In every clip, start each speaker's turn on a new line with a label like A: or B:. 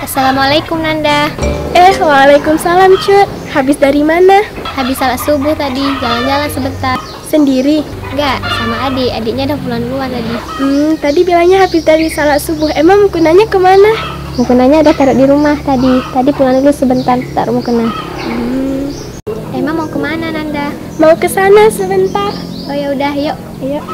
A: Assalamualaikum Nanda.
B: Waalaikumsalam Cut. Habis dari mana?
A: Habis salat subuh tadi, jalan-jalan sebentar.
B: Sendiri?
A: Enggak, sama adik. Adiknya udah pulang duluan tadi.
B: Tadi bilangnya habis dari salat subuh. Emang mukenanya kemana?
A: Mukenanya udah taruh di rumah tadi. Tadi pulang dulu sebentar, taruh mukena. Emang mau kemana Nanda?
B: Mau ke sana sebentar.
A: Oh ya udah, yuk.
B: Yuk.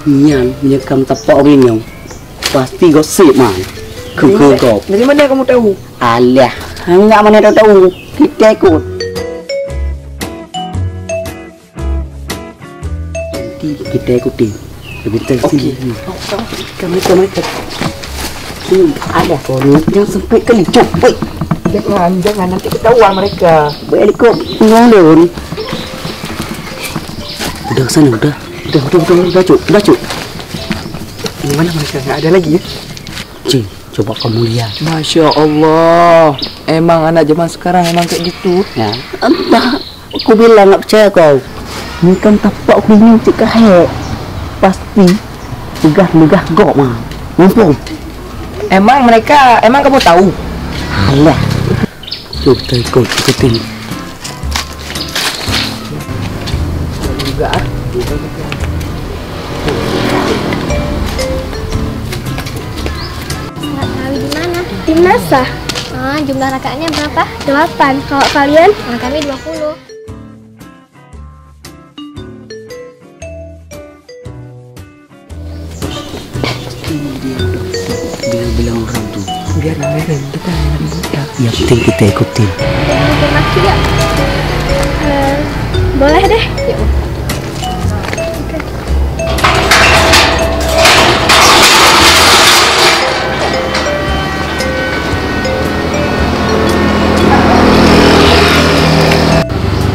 C: Nyan nyekam tapak orang yang pasti gosip man. Kegogop.
D: Dari mana kamu tahu?
C: Alah, enggak mana tahu. Kita ikut. Nanti kita ikutin. Sebentar sini. Kami. Ada korun yang sampai kali cepet.
D: Jangan nanti ketahuan mereka.
C: Balik kok ngolon. Udah sana udah. Udah cuk.
D: Di mana mereka? Nggak ada lagi ya?
C: Cing, coba kamu lihat.
D: Masya Allah. Emang anak zaman sekarang emang kayak gitu.
C: Ya, entah. Aku bilang nggak percaya kau. Ini kan tapak aku ini cik kahek. Pasti megah gok mah. Mumpung.
D: Emang kamu tahu?
C: Alah. Cuk, kita ikutin.
D: Juga.
A: Salat tarawih di mana?
B: Di Nasa.
A: Jumlah rakaatnya berapa?
B: 8. Kalau kalian?
A: Kami 20.
C: Bilang orang tuh.
D: Biar namanya kita yang budak.
C: Yang penting kita ikutin.
A: Kita maki ya?
B: Boleh deh.
A: Yuk.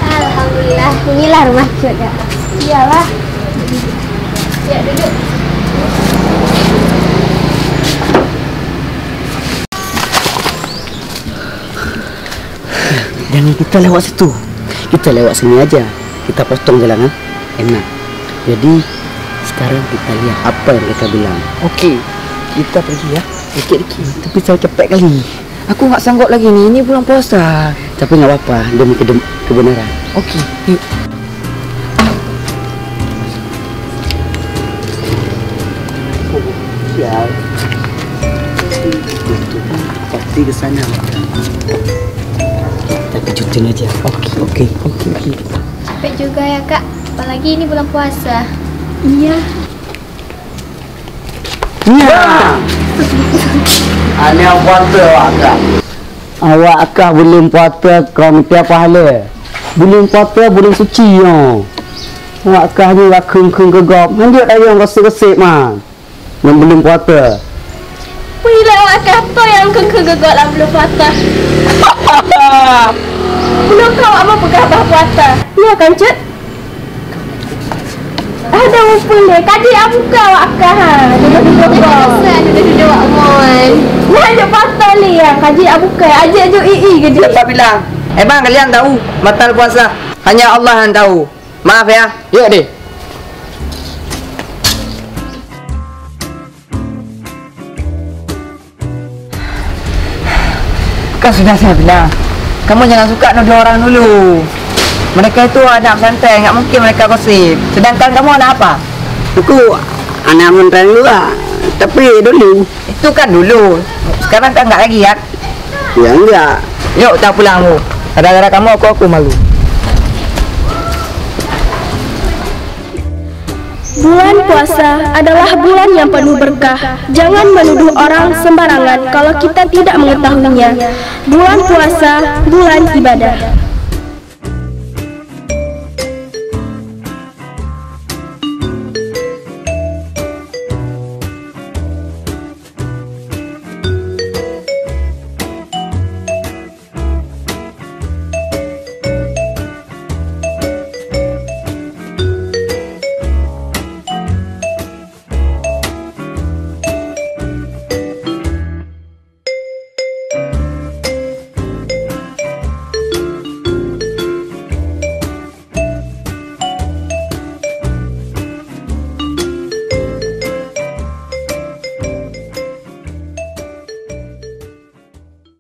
A: Alhamdulillah, inilah rumah Cut ya.
B: Iyalah.
A: Ya, duduk.
C: Jangan kita lewat situ. Kita lewat sini aja. Kita potong jalanan. Enak. Jadi sekarang kita lihat apa yang mereka bilang.
D: Oke, kita pergi ya.
C: Dikit-dikit. Tapi saya cepet kali.
D: Aku nggak sanggup lagi nih. Ini bulan puasa.
C: Tapi nggak apa-apa. Demi kebenaran.
D: Oke, yuk.
C: Sial. Pasti ke sana. Kita kejutin aja. Oke.
A: Capek juga ya Kak. Apalagi ini bulan puasa.
B: Iya.
C: Ani yang puasa akak. Awak akak belum puasa kau minta pahala. Belum puasa belum suci yo. Awak akak ni rakung gegap. Hendak ayam resik-resik man. Yang belum puasa.
B: Bila awak kata yang gegak lah belum patah. Belum tahu apa pegawai puasa. Iya kan Cut? Ada mumpung deh. Kadi aku buka awak kah. Duduk-duduk
A: Duduk mon.
B: Nah, ada patah ni ya. Kaji aku buka. Ajak ii gede.
D: Siapa bilang? Emang kalian tahu batal puasa? Hanya Allah yang tahu. Maaf ya. Yuk deh. Kan sudah saya bilang, kamu jangan suka nuduh orang dulu. Mereka itu anak santai, nggak mungkin mereka gosip. Sedangkan kamu anak apa?
C: Aku anak menteri juga. Tapi dulu.
D: Itu kan dulu. Sekarang kan nggak lagi ya.
C: Ya enggak.
D: Yuk kita pulang Bu. Gara-gara kamu aku malu.
B: Bulan puasa adalah bulan yang penuh berkah. Jangan menuduh orang sembarangan kalau kita tidak mengetahuinya. Bulan puasa, bulan ibadah.